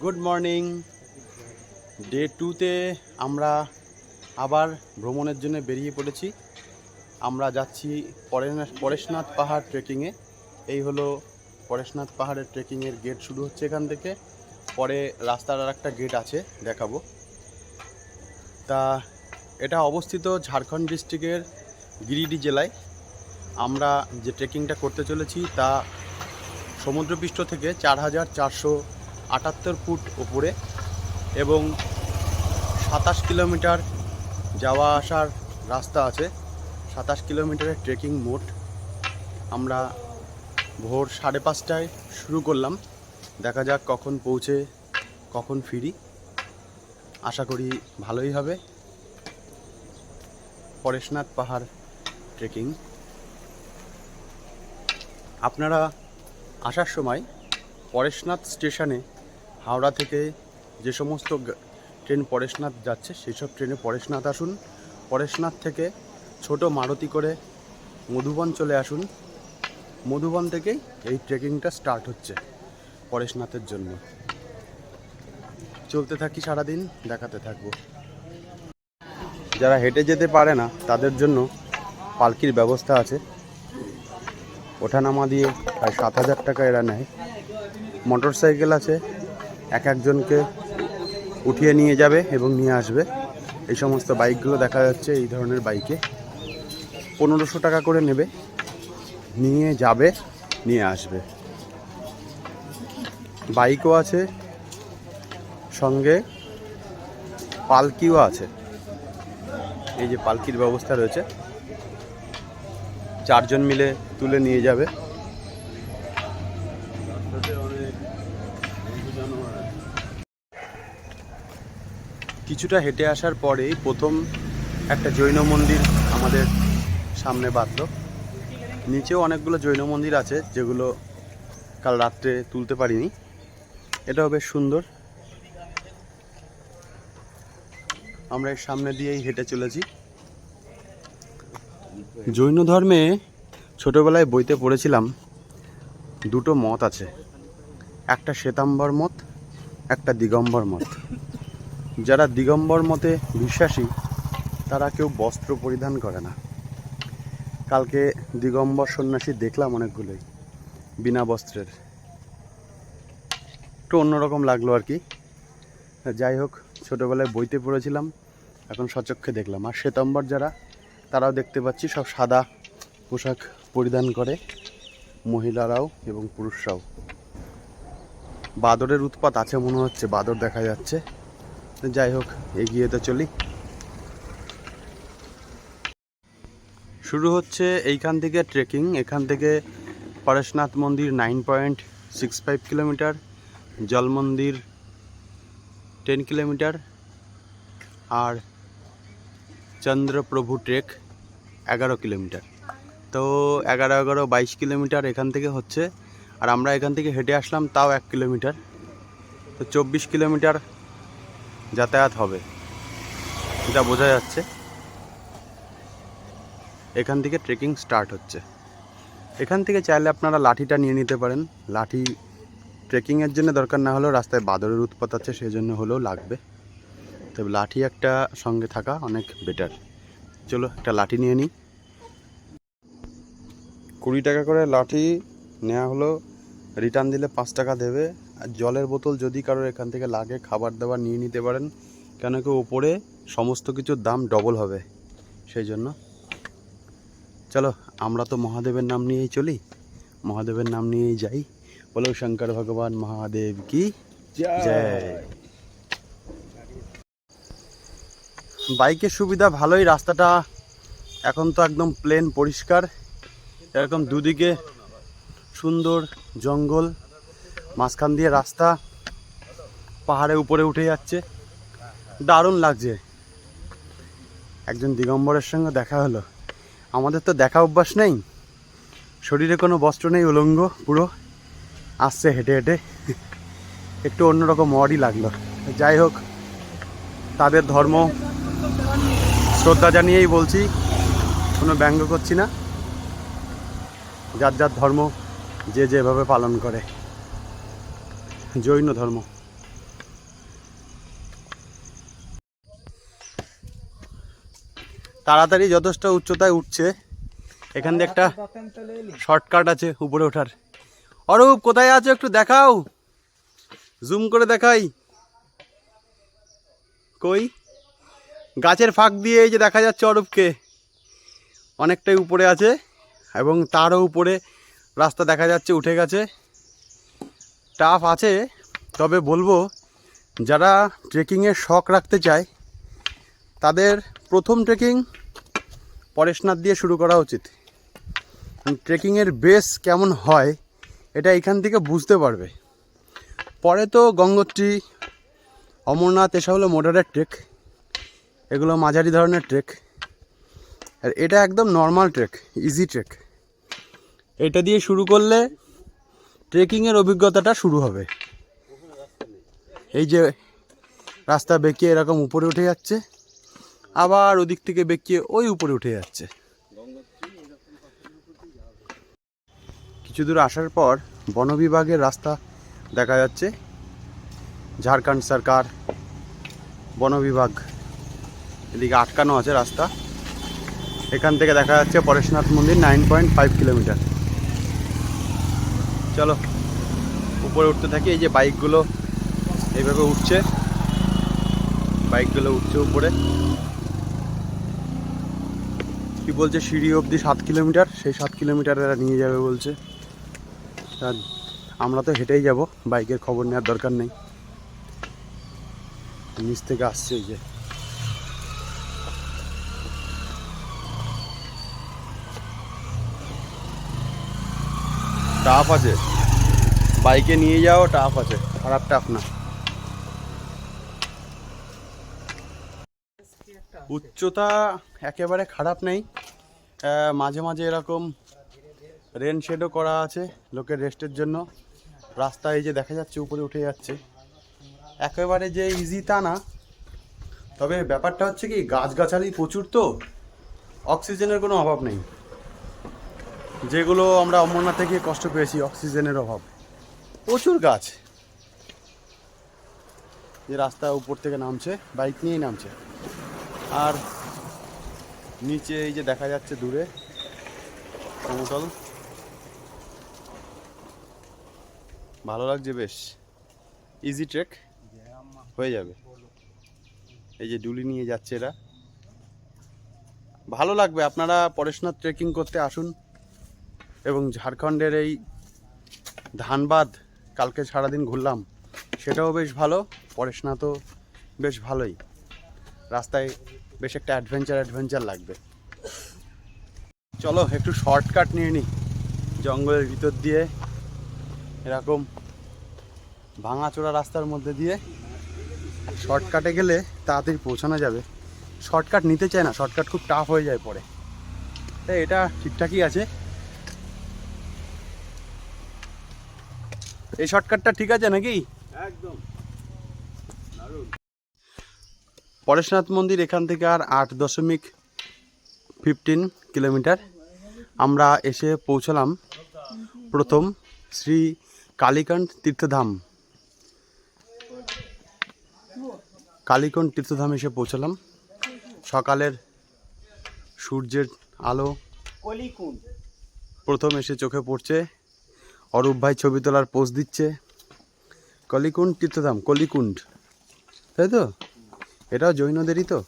Good morning. Day 2তে আমরা আবার ভ্রমণের জন্য বেরিয়ে পড়েছি। আমরা যাচ্ছি পরেশনাথ পাহাড় ট্রেকিংয়ে। এই হলো পরেশনাথ পাহাড়ের ট্রেকিংয়ের গেট শুরু হচ্ছে এখান থেকে। পরে রাস্তার আর একটা গেট আছে, দেখাবো। তা এটা অবস্থিত ঝাড়খণ্ড ডিস্ট্রিক্টের গিরিডি জেলায়। আমরা যে ট্রেকিংটা করতে চলেছি তা সমুদ্রপৃষ্ঠ থেকে 4,478 ফুট উপরে এবং 27 কিলোমিটার যাওয়া আসার রাস্তা আছে। 27 কিলোমিটারের ট্রেকিং মোট। আমরা ভোর 5:30টায় শুরু করলাম। দেখা যাক কখন পৌঁছে কখন ফিরি। আশা করি ভালোই হবে। পরেশনাথ পাহাড় ট্রেকিং। আপনারা আসার সময় পরেশনাথ স্টেশনে হাওড়া থেকে যে সমস্ত ট্রেন পরেশনাথ যাচ্ছে সেই সব ট্রেনে পরেশনাথ আসুন। পরেশনাথ থেকে ছোট মারুতি করে মধুবন চলে আসুন। মধুবন থেকেই এই ট্রেকিংটা স্টার্ট হচ্ছে পরেশনাথের জন্য। চলতে থাকি সারাদিন, দেখাতে থাকবো। যারা হেঁটে যেতে পারে না তাদের জন্য পালকির ব্যবস্থা আছে। ওঠানামা দিয়ে প্রায় 7,000 টাকা এরা নেয়। মোটর সাইকেল আছে, একজনকে উঠিয়ে নিয়ে যাবে এবং নিয়ে আসবে। এই সমস্ত বাইকগুলো দেখা যাচ্ছে, এই ধরনের বাইকে 1500 টাকা করে নেবে, নিয়ে যাবে, নিয়ে আসবে। বাইকও আছে, সঙ্গে পালকিও আছে। এই যে পালকির ব্যবস্থা রয়েছে, 4 জন মিলে তুলে নিয়ে যাবে। কিছুটা হেঁটে আসার পরেই প্রথম একটা জৈন মন্দির আমাদের সামনে বাঁধল। নিচেও অনেকগুলো জৈন মন্দির আছে যেগুলো কাল রাত্রে তুলতে পারিনি। এটাও বেশ সুন্দর। আমরা এর সামনে দিয়েই হেঁটে চলেছি। জৈন ধর্মে ছোটবেলায় বইতে পড়েছিলাম দুটো মত আছে, একটা শ্বেতাম্বর মত, একটা দিগম্বর মত। যারা দিগম্বর মতে বিশ্বাসী তারা কেউ বস্ত্র পরিধান করে না। কালকে দিগম্বর সন্ন্যাসী দেখলাম অনেকগুলোই বিনা বস্ত্রের। একটু অন্যরকম লাগলো আর কি। যাই হোক, ছোটোবেলায় বইতে পড়েছিলাম, এখন সচক্ষে দেখলাম। আর শ্বেতাম্বর যারা, তারাও দেখতে পাচ্ছি সব সাদা পোশাক পরিধান করে, মহিলারাও এবং পুরুষরাও। বাদরের উৎপাত আছে মনে হচ্ছে, বাদর দেখা যাচ্ছে। যাই হোক, এগিয়ে তো চলি। শুরু হচ্ছে এইখান থেকে ট্রেকিং। এখান থেকে পরেশনাথ মন্দির 9.65 কিলোমিটার, জল মন্দির 10 কিলোমিটার, আর চন্দ্রপ্রভু ট্রেক 11 কিলোমিটার। তো 11-11-22 কিলোমিটার এখান থেকে হচ্ছে। আর আমরা এখান থেকে হেঁটে আসলাম তাও 1 কিলোমিটার। তো 24 কিলোমিটার যাতায়াত হবে, এটা বোঝা যাচ্ছে। এখান থেকে ট্রেকিং স্টার্ট হচ্ছে। এখান থেকে চাইলে আপনারা লাঠিটা নিয়ে নিতে পারেন। লাঠি ট্রেকিংয়ের জন্য দরকার না হলেও রাস্তায় বাদরের উৎপাত আছে সেই জন্য হলেও লাগবে। তবে লাঠি একটা সঙ্গে থাকা অনেক বেটার। চলো একটা লাঠি নিয়ে নিই। 20 টাকা করে লাঠি নেওয়া হলো। রিটার্ন দিলে 5 টাকা দেবে। আর জলের বোতল যদি কারোর এখান থেকে লাগে, খাবার দাবার নিয়ে নিতে পারেন, কেন কি ওপরে সমস্ত কিছুর দাম ডবল হবে সেই জন্য। চলো, আমরা তো মহাদেবের নাম নিয়েই চলি, মহাদেবের নাম নিয়েই যাই। বলো শঙ্কর ভগবান মহাদেব কি জয়। বাইকের সুবিধা ভালোই। রাস্তাটা এখন তো একদম প্লেন পরিষ্কার। এরকম দুদিকে সুন্দর জঙ্গল, মাঝখান দিয়ে রাস্তা, পাহাড়ে উপরে উঠে যাচ্ছে, দারুণ লাগছে। একজন দিগম্বরের সঙ্গে দেখা হলো। আমাদের তো দেখা অভ্যাস নেই, শরীরে কোনো বস্ত্র নেই, উলঙ্গ পুরো, আসছে হেঁটে হেঁটে। একটু অন্যরকম মডই লাগলো। যাই হোক, তাদের ধর্ম শ্রদ্ধা জানিয়েই বলছি, কোনো ব্যঙ্গ করছি না। যার যার ধর্ম যে যেভাবে পালন করে। জৈন ধর্ম। তাড়াতাড়ি যথেষ্ট উচ্চতায় উঠছে। এখান দিয়ে একটা শর্টকাট আছে উপরে ওঠার। অরূপ কোথায় আছো একটু দেখাও, জুম করে দেখাই। কই? গাছের ফাঁক দিয়ে এই যে দেখা যাচ্ছে অরূপকে, অনেকটাই উপরে আছে এবং তারও উপরে রাস্তা দেখা যাচ্ছে, উঠে গেছে। টাফ আছে, তবে বলবো যারা ট্রেকিংয়ের শখ রাখতে চায় তাদের প্রথম ট্রেকিং পরেশনাথ দিয়ে শুরু করা উচিত। ট্রেকিংয়ের বেস কেমন হয় এটা এখান থেকে বুঝতে পারবে। পরে তো গঙ্গোত্রী, অমরনাথ এসব হলো মোডারেট ট্রেক, এগুলো মাঝারি ধরনের ট্রেক। আর এটা একদম নর্মাল ট্রেক, ইজি ট্রেক। এটা দিয়ে শুরু করলে ট্রেকিংয়ের অভিজ্ঞতাটা শুরু হবে। এই যে রাস্তা বেঁকিয়ে এরকম উপরে উঠে যাচ্ছে, আবার ওদিক থেকে বেঁকিয়ে ওই উপরে উঠে যাচ্ছে। কিছু দূর আসার পর বন বিভাগের রাস্তা দেখা যাচ্ছে। ঝাড়খণ্ড সরকার, বন বিভাগ, এদিকে আটকানো আছে রাস্তা। এখান থেকে দেখা যাচ্ছে পরেশনাথ মন্দির 9.5 কিলোমিটার। চলো উপরে উঠতে থাকি। এই যে বাইকগুলো এইভাবে উঠছে, বাইকগুলো উঠছে উপরে। কি বলছে সিঁড়ি অবধি 7 কিলোমিটার, সেই 7 কিলোমিটার এরা নিয়ে যাবে বলছে। তা আমরা তো হেঁটেই যাব, বাইকের খবর নেওয়ার দরকার নেই। নিচ থেকে আসছে এই যে। টাফ আছে, বাইকে নিয়ে যাও টাফ আছে, খারাপ টাফ না। উচ্চতা একেবারে খারাপ নেই, মাঝে মাঝে এরকম রেন শেডও করা আছে লোকের রেস্টের জন্য। রাস্তা এই যে দেখা যাচ্ছে উপরে উঠে যাচ্ছে, একেবারে যে ইজি তা না। তবে ব্যাপারটা হচ্ছে কি, গাছগাছালি প্রচুর, তো অক্সিজেনের কোনো অভাব নেই। যেগুলো আমরা অমরনাথ থেকে কষ্ট পেয়েছি, অক্সিজেনের অভাব, প্রচুর গাছ। যে রাস্তা উপর থেকে নামছে, বাইক নিয়েই নামছে। আর নিচে এই যে দেখা যাচ্ছে দূরে সমতল, ভালো লাগছে বেশ। ইজি ট্রেক হয়ে যাবে। এই যে ডুলি নিয়ে যাচ্ছে এরা, ভালো লাগবে। আপনারা পরেশনাথ ট্রেকিং করতে আসুন। এবং ঝাড়খণ্ডের এই ধানবাদ কালকে সারাদিন ঘুরলাম, সেটাও বেশ ভালো। পরেশনাথও বেশ ভালোই, রাস্তায় বেশ একটা অ্যাডভেঞ্চার লাগবে। চলো একটু শর্টকাট নিয়ে নিই জঙ্গলের ভিতর দিয়ে, এরকম ভাঙাচোরা রাস্তার মধ্যে দিয়ে। শর্টকাটে গেলে তাড়াতাড়ি পৌঁছানো যাবে, শর্টকাট নিতে চায় না, শর্টকাট খুব টাফ হয়ে যায় পরে। তাই এটা ঠিকঠাকই আছে, এই শর্টকাটটা ঠিক আছে নাকি? একদম পরেশনাথ মন্দির এখান থেকে আর 8.15 কিলোমিটার। আমরা এসে পৌঁছলাম প্রথম শ্রী কালীকণ্ঠ তীর্থধাম। কালীকণ্ঠ তীর্থধাম এসে পৌঁছলাম। সকালের সূর্যের আলো প্রথম এসে চোখে পড়ছে। অরূপ ভাই ছবি তোলার পোজ দিচ্ছে। কালীকণ্ঠ তীর্থধাম, কলিকুণ্ড, তাই তো? এটাও জৈনদেরই তো।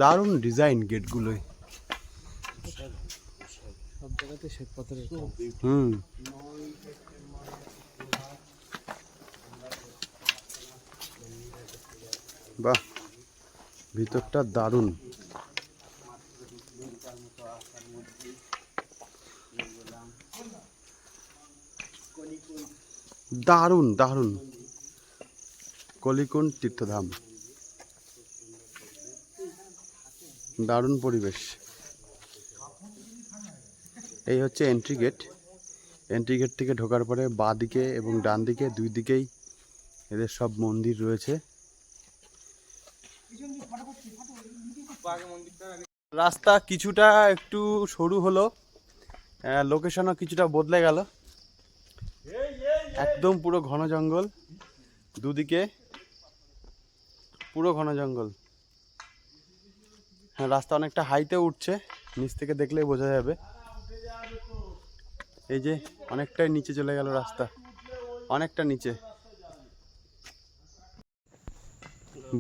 দারুণ ডিজাইন গেটগুলোই। বাহ, ভিতরটা দারুণ। দারুণ দারুণ কলিকুণ্ড তীর্থধাম, দারুণ পরিবেশ। এই হচ্ছে এন্ট্রি গেট। এন্ট্রি গেট থেকে ঢোকার পরে বাঁ দিকে এবং ডান দিকে দুই দিকেই এদের সব মন্দির রয়েছে। রাস্তা কিছুটা একটু সরু হলো, লোকেশনও কিছুটা বদলে গেল। একদম পুরো ঘন জঙ্গল, দুদিকে পুরো ঘন জঙ্গল। হ্যাঁ, রাস্তা অনেকটা হাইতে উঠছে, নিচ থেকে দেখলেই বোঝা যাবে। এই যে অনেকটাই নিচে চলে গেল রাস্তা, অনেকটা নিচে।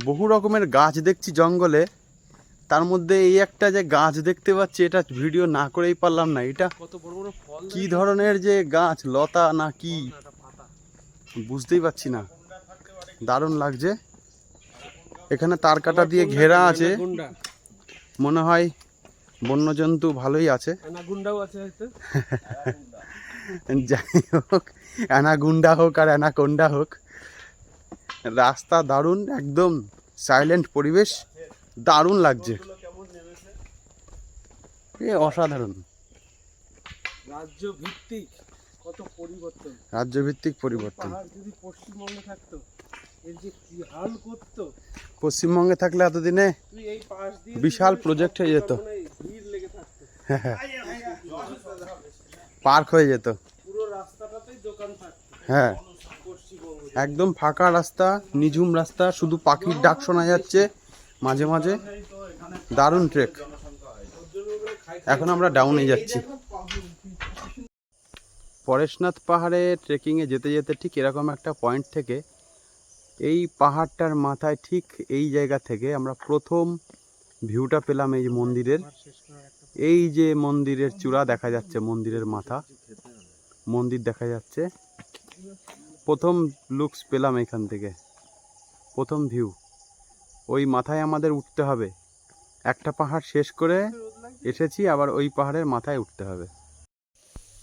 বহু রকমের গাছ দেখছি জঙ্গলে, তার মধ্যে এই একটা যে গাছ দেখতে পাচ্ছি, এটা ভিডিও না করেই পারলাম না। এটা কত বড় বড় ফল, কি ধরনের যে গাছ, লতা না কি বুঝতেই পারছি না, দারুণ লাগছে। এখানে তার কাটা দিয়ে ঘেরা আছে, মনে হয় বন্যজন্তু ভালোই আছে। অ্যানাগুন্ডাও আছে হয়তো। যাই হোক, অ্যানাগুন্ডা হোক আর অ্যানাকোন্ডা হোক, রাস্তা দারুণ, একদম সাইলেন্ট পরিবেশ, দারুণ লাগছে, অসাধারণ। রাজ্য ভিত্তিক কত পরিবর্তন, রাজ্য ভিত্তিক পরিবর্তন। পাহাড় যদি পশ্চিমবঙ্গে থাকতো, এর যে কি হাল করতো। পশ্চিমবঙ্গে থাকলে এতদিনে তুই এই পাশ দিয়ে বিশাল প্রজেক্ট হয়ে যেত, ভিড় লেগে থাকতো, পার্ক হয়ে যেত, পুরো রাস্তাটাতেই দোকান থাকতো। হ্যাঁ, পশ্চিমবঙ্গে একদম ফাঁকা রাস্তা, নিঝুম রাস্তা, শুধু পাখির ডাক শোনা যাচ্ছে মাঝে মাঝে, দারুণ ট্রেক। এখন আমরা ডাউনে যাচ্ছি। পরেশনাথ পাহাড়ে ট্রেকিংয়ে যেতে যেতে ঠিক এরকম একটা পয়েন্ট থেকে, এই পাহাড়টার মাথায় ঠিক এই জায়গা থেকে আমরা প্রথম ভিউটা পেলাম এই মন্দিরের। এই যে মন্দিরের চূড়া দেখা যাচ্ছে, মন্দিরের মাথা, মন্দির দেখা যাচ্ছে, প্রথম লুকস পেলাম এখান থেকে, প্রথম ভিউ। ওই মাথায় আমাদের উঠতে হবে, একটা পাহাড় শেষ করে এসেছি, আবার ওই পাহাড়ের মাথায় উঠতে হবে।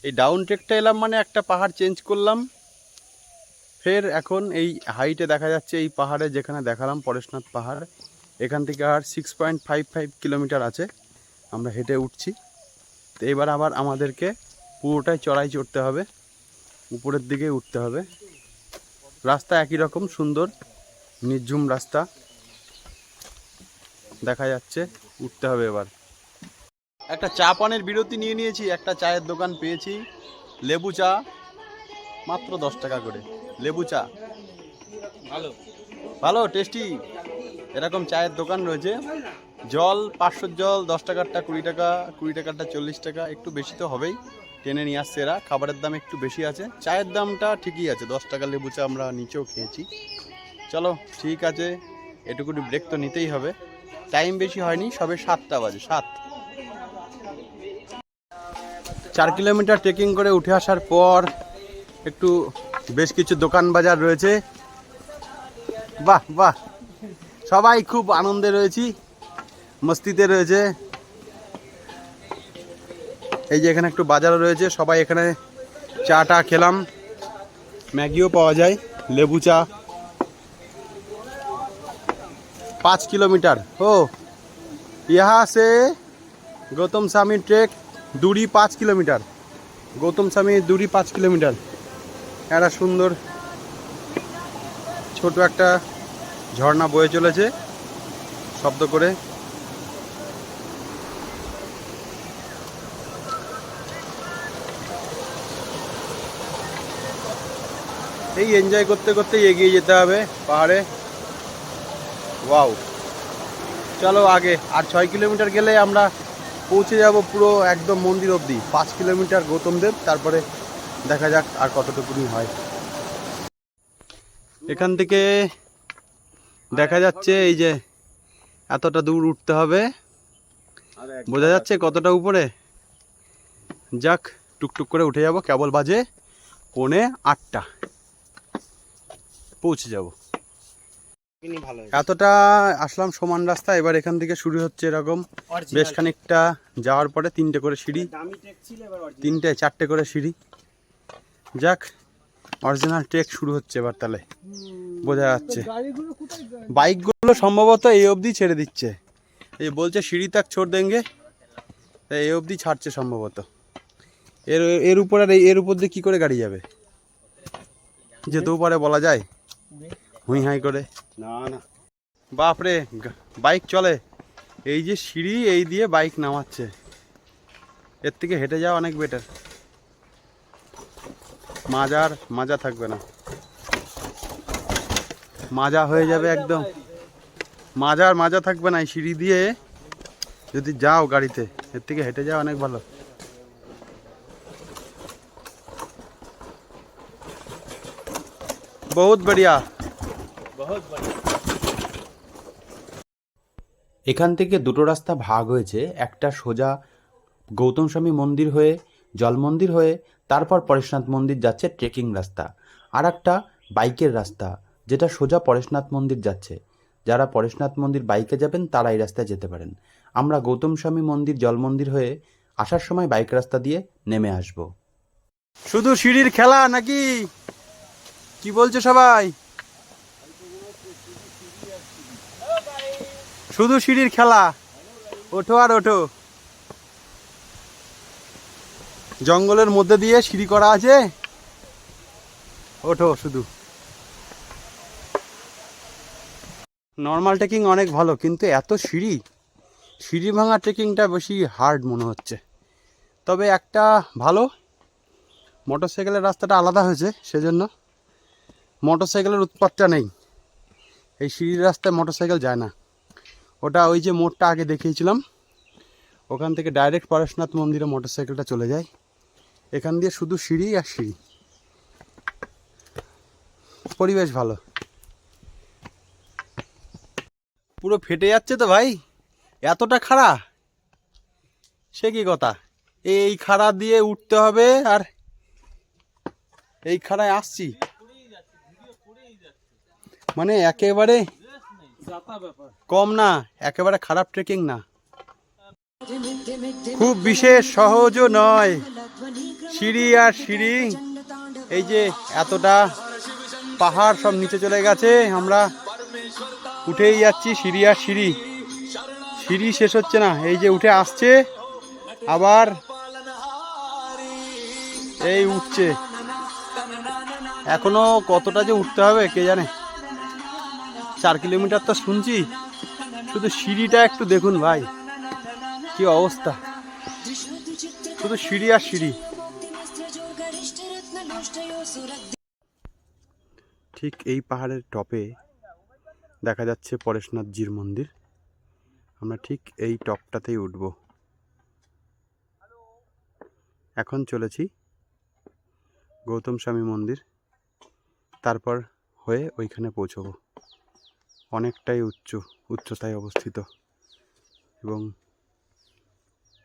এই ডাউন ট্রেকটা এলাম মানে একটা পাহাড় চেঞ্জ করলাম, ফের এখন এই হাইটে দেখা যাচ্ছে এই পাহাড়ে, যেখানে দেখালাম পরেশনাথ পাহাড়, এখান থেকে আর 6.55 কিলোমিটার আছে, আমরা হেঁটে উঠছি। তো এবার আবার আমাদেরকে পুরোটাই চড়াই চড়তে হবে, উপরের দিকে উঠতে হবে। রাস্তা একই রকম সুন্দর, নির্ঝুম রাস্তা দেখা যাচ্ছে, উঠতে হবে এবার। একটা চা পানের বিরতি নিয়ে নিয়েছি, একটা চায়ের দোকান পেয়েছি, লেবু চা, মাত্র 10 টাকা করে লেবু চা, ভালো ভালো টেস্টি। এরকম চায়ের দোকান রয়েছে। জল 500 জল 10 টাকারটা 20 টাকা, 20 টাকারটা 40 টাকা, একটু বেশি তো হবেই, টেনে নিয়ে আসছে এরা। খাবারের দাম একটু বেশি আছে, চায়ের দামটা ঠিকই আছে, 10 টাকা লেবু চা আমরা নিচেও খেয়েছি। চলো ঠিক আছে, এটুকুনি ব্রেক তো নিতেই হবে, টাইম বেশি হয়নি, সবে 7টা বাজে, 7। 4 কিলোমিটার ট্রেকিং করে উঠে আসার পর একটু বেশ কিছু দোকান বাজার রয়েছে। বাহ বাহ, সবাই খুব আনন্দে রয়েছি, মস্তিতে রয়েছে। এই যে এখানে একটু বাজারও রয়েছে, সবাই এখানে চা টা খেলাম, ম্যাগিও পাওয়া যায়, লেবু চা। 5 किलोमीटर हो, यहाँ से गौतम स्वामी ट्रेक दूरी 5 किलोमीटर, गौतम स्वामी दूरी 5 किलोमीटर। একটা সুন্দর ছোট একটা ঝর্ণা বয়ে চলেছে শব্দ করে। এই এনজয় করতে করতে এগিয়ে যেতে হবে পাহাড়ে। ওয়াও, চলো আগে আর 6 কিলোমিটার গেলে আমরা পৌঁছে যাব পুরো একদম মন্দির অবধি। 5 কিলোমিটার গৌতমদেব, তারপরে দেখা যাক আর কতটুকুনি হয়। এখান থেকে দেখা যাচ্ছে এই যে এতটা দূর উঠতে হবে, বোঝা যাচ্ছে কতটা উপরে। যাক, টুকটুক করে উঠে যাব, কেবল বাজে 7:45, পৌঁছে যাব। এতটা আসলাম সমান রাস্তা, এবার এখান থেকে শুরু হচ্ছে এরকম বেশ খানিকটা যাওয়ার পরে 3টে করে সিঁড়ি, 3টে 4টে করে সিঁড়ি। যাক, অরিজিনাল ট্রেক শুরু হচ্ছে এবার, তাহলে বোঝা যাচ্ছে। বাইকগুলো সম্ভবত এই অবধি ছেড়ে দিচ্ছে, এই বলছে সিঁড়ি তাক ছোড় দেঙ্গে, এই অবধি ছাড়ছে সম্ভবত। এর উপর আর এর উপর দিয়ে কী করে গাড়ি যাবে, যেতেও পারে বলা যায় হুই হাই করে। না না, বাপরে বাইক চলে, এই যে সিঁড়ি, এই দিয়ে বাইক নামাচ্ছে, এর থেকে হেঁটে যাওয়া অনেক বেটার। মাজা থাকবে না, মাজা হয়ে যাবে একদম, মাজা থাকবে না। এই সিঁড়ি দিয়ে যদি যাও গাড়িতে, এর থেকে হেঁটে যাওয়া অনেক ভালো। বহুত বড়িয়া। এখান থেকে দুটো রাস্তা ভাগ হয়েছে, একটা সোজা গৌতম স্বামী মন্দির হয়ে, জল মন্দির হয়ে, তারপর পরেশনাথ মন্দির যাচ্ছে ট্রেকিং রাস্তা। আর একটা বাইকের রাস্তা, যেটা সোজা পরেশনাথ মন্দির যাচ্ছে। যারা পরেশনাথ মন্দির বাইকে যাবেন তারা এই রাস্তায় যেতে পারেন। আমরা গৌতম স্বামী মন্দির জল মন্দির হয়ে আসার সময় বাইক রাস্তা দিয়ে নেমে আসব। শুধু সিঁড়ির খেলা নাকি, কি বলছে সবাই? শুধু সিঁড়ির খেলা, ওঠো আর ওঠো। জঙ্গলের মধ্যে দিয়ে সিঁড়ি করা আছে, ওঠো শুধু। নর্মাল ট্রেকিং অনেক ভালো, কিন্তু এত সিঁড়ি ভাঙা ট্রেকিংটা বেশি হার্ড মনে হচ্ছে। তবে একটা ভালো, মোটরসাইকেলের রাস্তাটা আলাদা হয়েছে, সেজন্য মোটরসাইকেলের উৎপাতটা নেই। এই সিঁড়ির রাস্তায় মোটরসাইকেল যায় না। ওটা ওই যে মোড়টা আগে দেখিয়েছিলাম, ওখান থেকে ডাইরেক্ট পরেশনাথ মন্দিরে মোটরসাইকেলটা চলে যায়। এখান দিয়ে শুধু সিঁড়ি আর সিঁড়ি, পরিবেশ ভালো। পুরো ফেটে যাচ্ছে তো ভাই, এতটা খাড়া, সে কি কথা। এই খাড়া দিয়ে উঠতে হবে, আর এই খাড়ায় আসছি, মানে একেবারে কম না, একেবারে খারাপ ট্রেকিং না, খুব বিশেষ সহজও নয়। সিঁড়ি আর সিঁড়ি, এই যে এতটা পাহাড় সব নিচে চলে গেছে, আমরা উঠেই যাচ্ছি সিঁড়ি আর সিঁড়ি। সিঁড়ি শেষ হচ্ছে না, এই যে উঠে আসছে, আবার এই উঠছে। এখনো কতটা যে উঠতে হবে কে জানে। 4 কিলোমিটার তো শুনছি, শুধু সিঁড়িটা একটু দেখুন ভাই, কি অবস্থা, শুধু সিঁড়ি আর সিঁড়ি। ঠিক এই পাহাড়ের টপে দেখা যাচ্ছে পরেশনাথজির মন্দির। আমরা ঠিক এই টপটাতেই উঠব। এখন চলেছি গৌতম স্বামী মন্দির, তারপর হয়ে ওইখানে পৌঁছবো। অনেকটাই উচ্চতায় অবস্থিত, এবং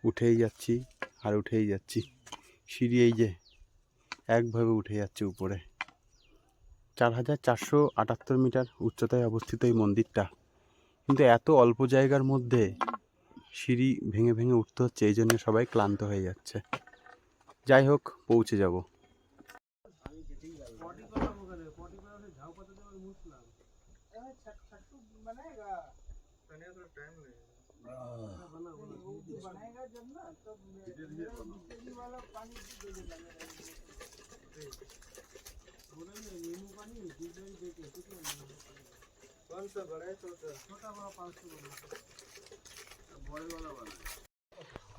উঠেই যাচ্ছি আর উঠেই যাচ্ছি। সিঁড়ি এই যে একভাবে উঠে যাচ্ছে উপরে। 4478 মিটার উচ্চতায় অবস্থিত এই মন্দিরটা, কিন্তু এত অল্প জায়গার মধ্যে সিঁড়ি ভেঙে ভেঙে উঠতে হচ্ছে, এই জন্য সবাই ক্লান্ত হয়ে যাচ্ছে। যাই হোক, পৌঁছে যাব।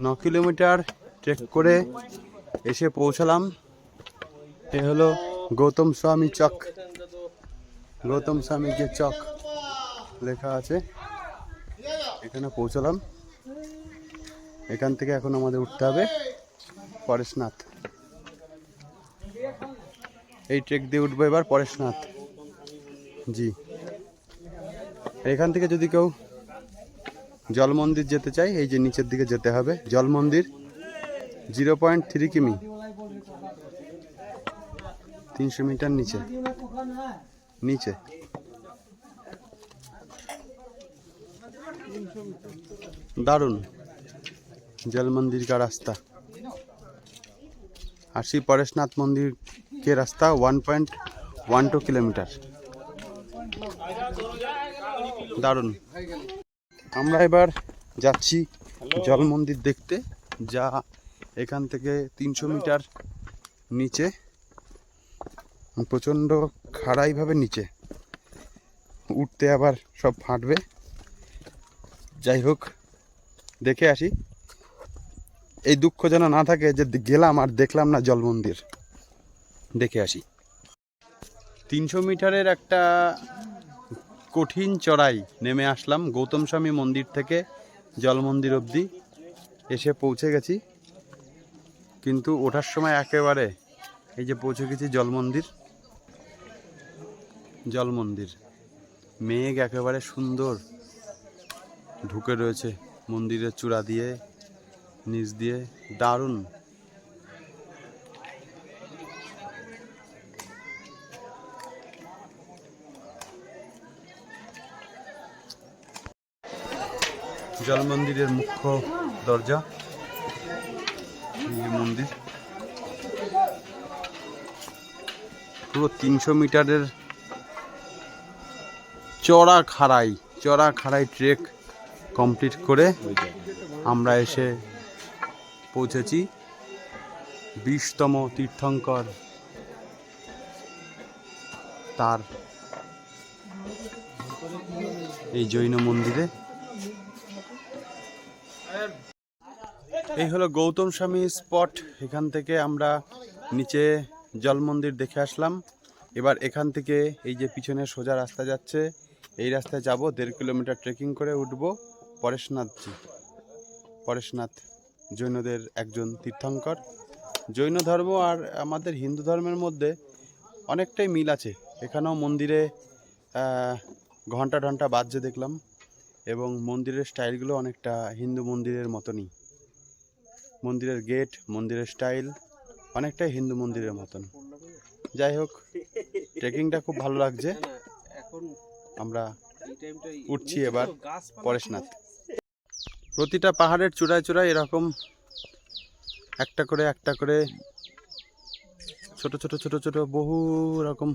ন কিলোমিটার ট্রেক করে এসে পৌঁছালাম। এ হলো গৌতম স্বামী চক, গৌতম স্বামী যে চক লেখা আছে, এখানে পৌঁছালাম। এখান থেকে এখন আমাদের উঠতে হবে পরেশনাথ। এই ট্রেক দিয়ে উঠবো এবার পরেশনাথ। জি, এখান থেকে যদি কেউ জল মন্দির যেতে চাই, এই যে নিচের দিকে যেতে হবে। জল মন্দির 0.3 কিমি, 300 মিটার নিচে নিচে। दारुण जल मंदिर का रास्ता। आशी परेशनाथ मंदिर के रास्ता 1.12 किलोमीटर। दारुण। আমরা এবার যাচ্ছি জল মন্দির দেখতে, যা এখান থেকে 300 মিটার নিচে, প্রচণ্ড খাড়াইভাবে নিচে, উঠতে আবার সব ফাটবে। যাই হোক, দেখে আসি। এই দুঃখ যেন না থাকে যে গেলাম আর দেখলাম না জল মন্দির। দেখে আসি। 300 মিটারের একটা কঠিন চড়াই নেমে আসলাম গৌতম স্বামী মন্দির থেকে জল মন্দির অবধি এসে পৌঁছে গেছি, কিন্তু ওঠার সময় একেবারে এই যে পৌঁছে গেছি জল মন্দির। জল মন্দির, মেঘ একেবারে সুন্দর ঢুকে রয়েছে মন্দিরের চূড়া দিয়ে, নিচ দিয়ে, দারুণ। জল মন্দিরের মুখ্য দরজা, এই মন্দির পুরো 300 মিটারের চড়া খাড়াই ট্রেক কমপ্লিট করে আমরা এসে পৌঁছেছি 20তম তীর্থঙ্কর তার এই জৈন মন্দিরে। এই হলো গৌতম স্বামী স্পট। এখান থেকে আমরা নিচে জল মন্দির দেখে আসলাম। এবার এখান থেকে এই যে পিছনে সোজা রাস্তা যাচ্ছে, এই রাস্তায় যাব, 1.5 কিলোমিটার ট্রেকিং করে উঠব পরেশনাথ জৈনদের একজন তীর্থঙ্কর। জৈন ধর্ম আর আমাদের হিন্দু ধর্মের মধ্যে অনেকটাই মিল আছে। এখানেও মন্দিরে ঘন্টা ঘন্টা বাজছে দেখলাম, এবং মন্দিরের স্টাইলগুলো অনেকটা হিন্দু মন্দিরের মতনই। মন্দিরের গেট, মন্দিরের স্টাইল অনেকটাই হিন্দু মন্দিরের মতন। যাই হোক, ট্রেকিংটা খুব ভালো লাগছে। আমরা উঠছি এবার পরেশনাথ। প্রতিটা পাহাড়ের চূড়ায় চূড়ায় এরকম একটা করে ছোট ছোট বহু রকম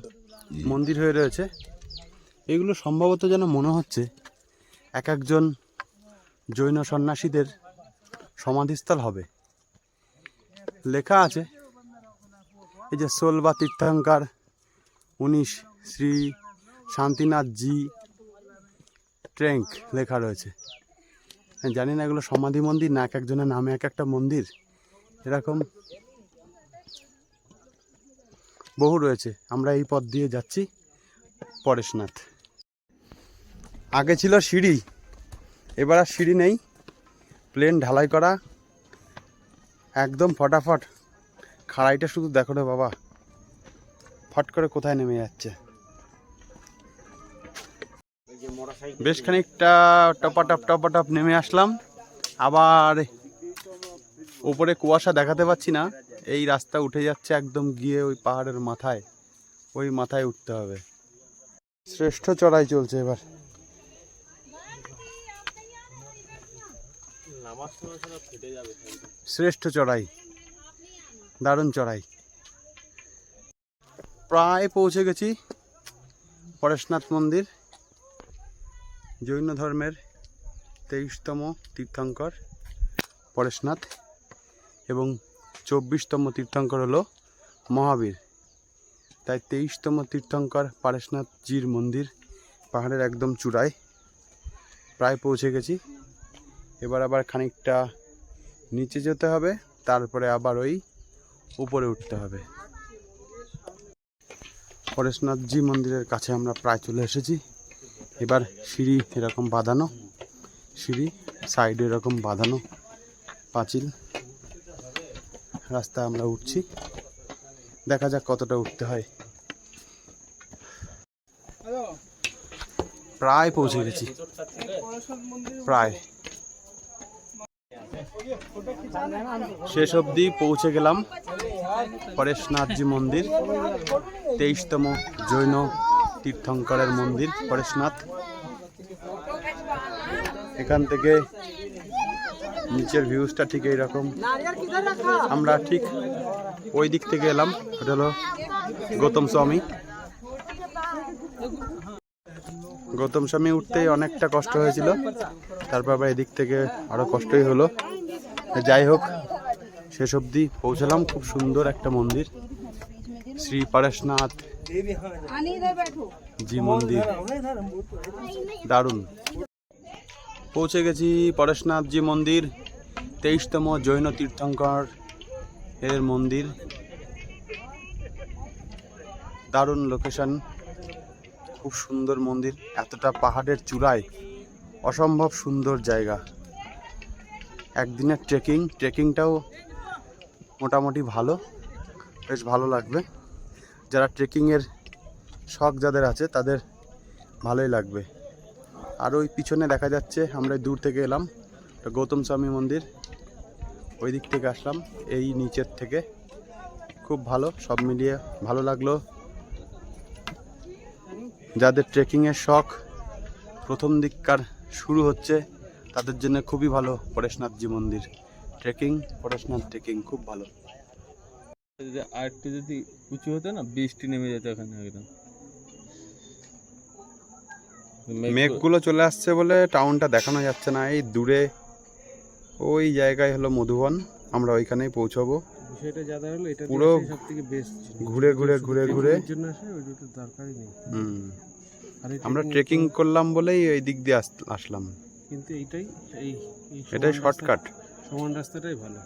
মন্দির হয়ে রয়েছে। এগুলো সম্ভবত যেন মনে হচ্ছে এক একজন জৈন সন্ন্যাসীদের সমাধিস্থল হবে। লেখা আছে এই যে সোলবা তীর্থঙ্কর 19 শ্রী শান্তিনাথ জি ট্রেঙ্ক লেখা রয়েছে। জানি না এগুলো সমাধি মন্দির না এক একজনের নামে এক একটা মন্দির, এরকম বহু রয়েছে। আমরা এই পথ দিয়ে যাচ্ছি পরেশনাথ। আগে ছিল সিঁড়ি, এবার আর সিঁড়ি নেই, প্লেন ঢালাই করা একদম ফটাফট। খাড়াইটা শুধু দেখো রে বাবা, ফট করে কোথায় নেমে যাচ্ছে। বেশ খানিকটা টপাটপ নেমে আসলাম। আবার উপরে কুয়াশা দেখাতে পাচ্ছি না, এই রাস্তা উঠে যাচ্ছে একদম গিয়ে ওই পাহাড়ের মাথায়, ওই মাথায় উঠতে হবে। শ্রেষ্ঠ চড়াই চলছে এবার। শ্রেষ্ঠ চড়াই, দারুণ চড়াই। প্রায় পৌঁছে গেছি পরেশনাথ মন্দির। জৈন ধর্মের 23তম তীর্থঙ্কর পরেশনাথ, এবং 24তম তীর্থঙ্কর হলো মহাবীর। তাই 23তম তীর্থঙ্কর পরেশনাথজির মন্দির পাহাড়ের একদম চূড়ায়। প্রায় পৌঁছে গেছি। এবার আবার খানিকটা নিচে যেতে হবে, তারপরে আবার ওই উপরে উঠতে হবে। পরেশনাথজি মন্দিরের কাছে আমরা প্রায় চলে এসেছি। এবার সিঁড়ি এরকম বাঁধানো, সিঁড়ি সাইডে এরকম বাঁধানো পাঁচিল রাস্তা আমরা উঠছি। দেখা যাক কতটা উঠতে হয়। প্রায় পৌঁছে গেছি, প্রায় শেষ অবধি পৌঁছে গেলাম পরেশনাথজি মন্দির, 23তম জৈন তীর্থঙ্করের মন্দির পরেশনাথ। এখান থেকে নিচের ভিউজটা ঠিক এইরকম। আমরা ঠিক ওই দিক থেকে এলাম, ওটা হলো গৌতম স্বামী উঠতেই অনেকটা কষ্ট হয়েছিল, তারপর আবার এদিক থেকে আরো কষ্টই হলো। যাই হোক, শেষ অবধি পৌঁছলাম। খুব সুন্দর একটা মন্দির, শ্রী পরেশনাথ জি মন্দির, দারুণ। পৌঁছে গেছি পরেশনাথজি মন্দির, 23তম জৈন তীর্থঙ্কর এর মন্দির। দারুণ লোকেশন, খুব সুন্দর মন্দির। এতটা পাহাড়ের চূড়ায় অসম্ভব সুন্দর জায়গা। একদিনের ট্রেকিংটাও মোটামুটি ভালো, বেশ ভালো লাগবে। যারা ট্রেকিংয়ের শখ যাদের আছে তাদের ভালোই লাগবে। আর ওই পিছনে দেখা যাচ্ছে, আমরা দূর থেকে এলাম, গৌতম স্বামী মন্দির, ওই দিক থেকে আসলাম, এই নিচের থেকে। খুব ভালো, সব মিলিয়ে ভালো লাগলো। যাদের ট্রেকিংয়ের শখ প্রথম দিককার শুরু হচ্ছে তাদের জন্য খুবই ভালো পরেশনাথজি মন্দির। পরেশনাথ ট্রেকিং খুব ভালো। আর একটু যদি উঁচু হতো না, বৃষ্টি নেমে যেত এখানে একদম। মেঘগুলো চলে আসছে বলে টাউনটা দেখানো যাচ্ছে না। এই দূরে ওই জায়গায় হলো মধুবন, আমরা ওইখানেই পৌঁছাবো। বিষয়টা যা হলো, এটা পুরো সবথেকে বেস্ট ঘুরে ঘুরে জন্য আসে, ওই দুটো দরকারই নেই। আমরা ট্রেকিং করলাম বলেই এই দিক দিয়ে আসলাম, কিন্তু এটাই শর্টকাট। সমান রাস্তাটাই ভালো,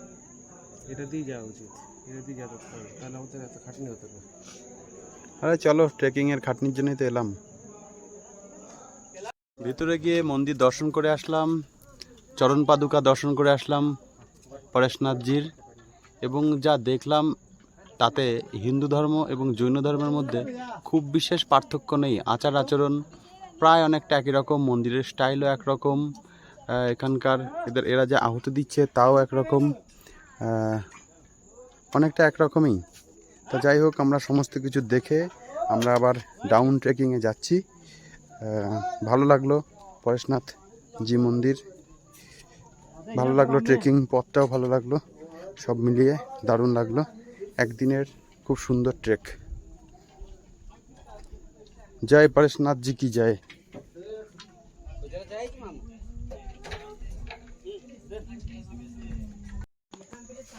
এটা দিয়ে যাওয়া উচিত, এটা দিয়ে যাতায়াত করা, তাহলে আমাদের এত খাটনি হতো না। আরে চলো, ট্রেকিংয়ের খাটনির জন্যই তো এলাম। ভিতরে গিয়ে মন্দির দর্শন করে আসলাম, চরণ পাদুকা দর্শন করে আসলাম পরেশনাথজির, এবং যা দেখলাম তাতে হিন্দু ধর্ম এবং জৈন ধর্মের মধ্যে খুব বিশেষ পার্থক্য নেই। আচার আচরণ প্রায় অনেকটা একই রকম, মন্দিরের স্টাইলও একরকম, এখানকার এরা যে আহুতি দিচ্ছে তাও একরকম, অনেকটা একরকমই। তা যাই হোক, আমরা সমস্ত কিছু দেখে আমরা আবার ডাউন ট্রেকিংয়ে যাচ্ছি। ভালো লাগলো পরেশনাথ জি মন্দির, ভালো লাগলো, ট্রেকিং পথটাও ভালো লাগলো, সব মিলিয়ে দারুণ লাগলো। একদিনের খুব সুন্দর ট্রেক। জয় পরেশনাথ জি কি জয়।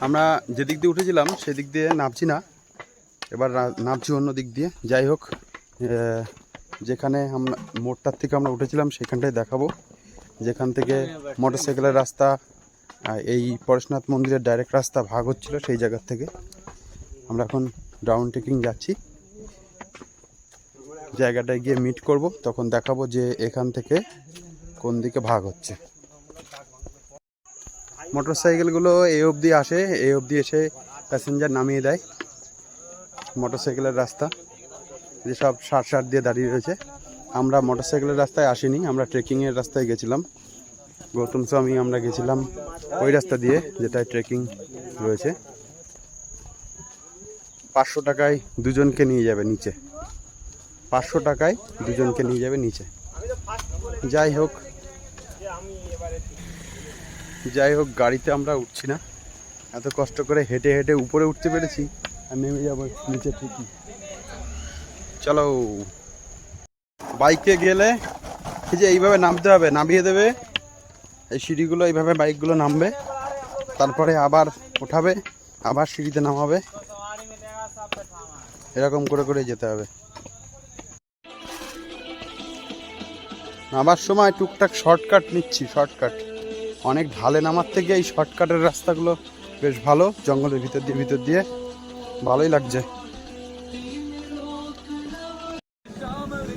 আমরা যেদিক দিয়ে উঠেছিলাম সেদিক দিয়ে নামছি না, এবার নামছি অন্য দিক দিয়ে। যাই হোক, যেখানে আমরা মোড়টার থেকে আমরা উঠেছিলাম সেখানটায় দেখাবো, যেখান থেকে মোটরসাইকেলের রাস্তা এই পরেশনাথ মন্দিরের ডাইরেক্ট রাস্তা ভাগ হচ্ছিল, সেই জায়গার থেকে আমরা এখন ডাউন ট্রেকিং যাচ্ছি। জায়গাটায় গিয়ে মিট করব, তখন দেখাবো যে এখান থেকে কোন দিকে ভাগ হচ্ছে। মোটরসাইকেলগুলো এই অবধি আসে, এই অবধি এসে প্যাসেঞ্জার নামিয়ে দেয়। মোটরসাইকেলের রাস্তা যেসব সার দিয়ে দাঁড়িয়ে রয়েছে। আমরা মোটরসাইকেলের রাস্তায় আসিনি, আমরা ট্রেকিংয়ের রাস্তায় গেছিলাম। গৌতম স্বামী আমরা গেছিলাম ওই রাস্তা দিয়ে যেটায় ট্রেকিং রয়েছে। 500 টাকায় দুজনকে নিয়ে যাবে নিচে, 500 টাকায় দুজনকে নিয়ে যাবে নিচে। যাই হোক গাড়িতে আমরা উঠছি না, এত কষ্ট করে হেঁটে হেঁটে উপরে উঠতে পেরেছি, আর নেমে যাবো নিচে ঠিকই। চলো, বাইকে গেলে এই যে এইভাবে নামতে হবে, নামিয়ে দেবে এই সিঁড়িগুলো, এইভাবে বাইকগুলো নামবে, তারপরে আবার ওঠাবে, আবার সিঁড়িতে নামাবে, এরকম করে করে যেতে হবে। নামার সময় টুকটাক শর্টকাট নিচ্ছি, শর্টকাট। অনেক ঢালে নামার থেকে এই শর্টকাটের রাস্তাগুলো বেশ ভালো, জঙ্গলের ভিতর দিয়ে ভালোই লাগছে।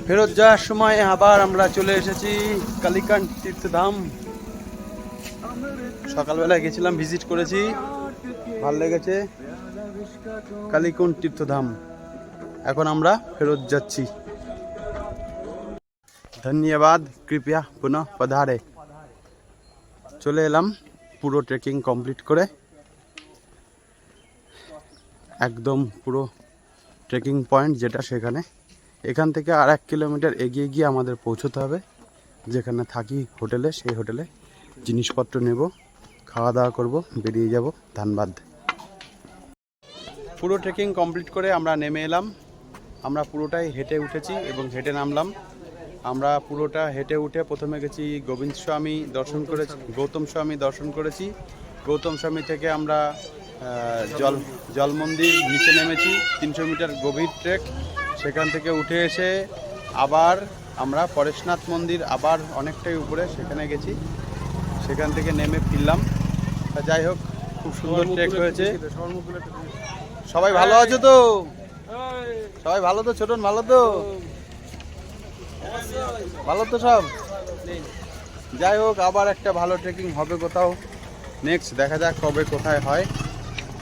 ফেরত যাওয়ার সময় আবার আমরা চলে এসেছি কালীকান্ত তীর্থধাম। সকালবেলায় গেছিলাম, ভিজিট করেছি, ভালো লেগেছে কালীকুণ্ড তীর্থধাম। এখন আমরা ফেরত যাচ্ছি। ধন্যবাদ, কৃপয়া পুনঃ পধারে। চলে এলাম পুরো ট্রেকিং কমপ্লিট করে, একদম পুরো ট্রেকিং পয়েন্ট যেটা সেখানে। এখান থেকে আর 1 কিলোমিটার এগিয়ে গিয়ে আমাদের পৌঁছতে হবে যেখানে থাকি হোটেলে। সেই হোটেলে জিনিসপত্র নেব, খাওয়া দাওয়া করব, বেরিয়ে যাব ধানবাদ। পুরো ট্রেকিং কমপ্লিট করে আমরা নেমে এলাম। আমরা পুরোটাই হেঁটে উঠেছি এবং হেঁটে নামলাম। আমরা পুরোটা হেঁটে উঠে প্রথমে গেছি গোবিন্দ স্বামী দর্শন করেছি, গৌতম স্বামী দর্শন করেছি। গৌতম স্বামী থেকে আমরা জল মন্দির নিচে নেমেছি, 300 মিটার গভীর ট্রেক। সেখান থেকে উঠে এসে আবার আমরা পরেশনাথ মন্দির, আবার অনেকটাই উপরে, সেখানে গেছি। সেখান থেকে নেমে ফিরলাম। যাই হোক, খুব সুন্দর ট্রেক হয়েছে। সবাই ভালো আছো তো? সবাই ভালো তো? ছোটন ভালো তো? ভালো তো সব? যাই হোক, আবার একটা ভালো ট্রেকিং হবে কোথাও, নেক্সট দেখা যাক কবে কোথায় হয়।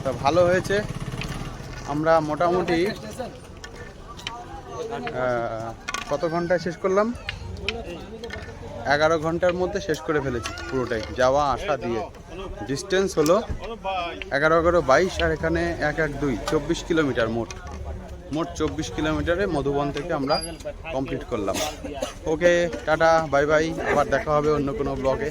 তা ভালো হয়েছে, আমরা মোটামুটি কত ঘন্টায় শেষ করলাম? 11 ঘন্টার মধ্যে শেষ করে ফেলেছি পুরোটাই, যাওয়া আসা দিয়ে। ডিস্টেন্স হলো 11-11-22, আর এখানে 1-1-2 24 কিলোমিটার মোট 24 কিলোমিটারে মধুবন থেকে আমরা কমপ্লিট করলাম। ওকে, টাটা, বাই বাই, আবার দেখা হবে অন্য কোনো ব্লগে।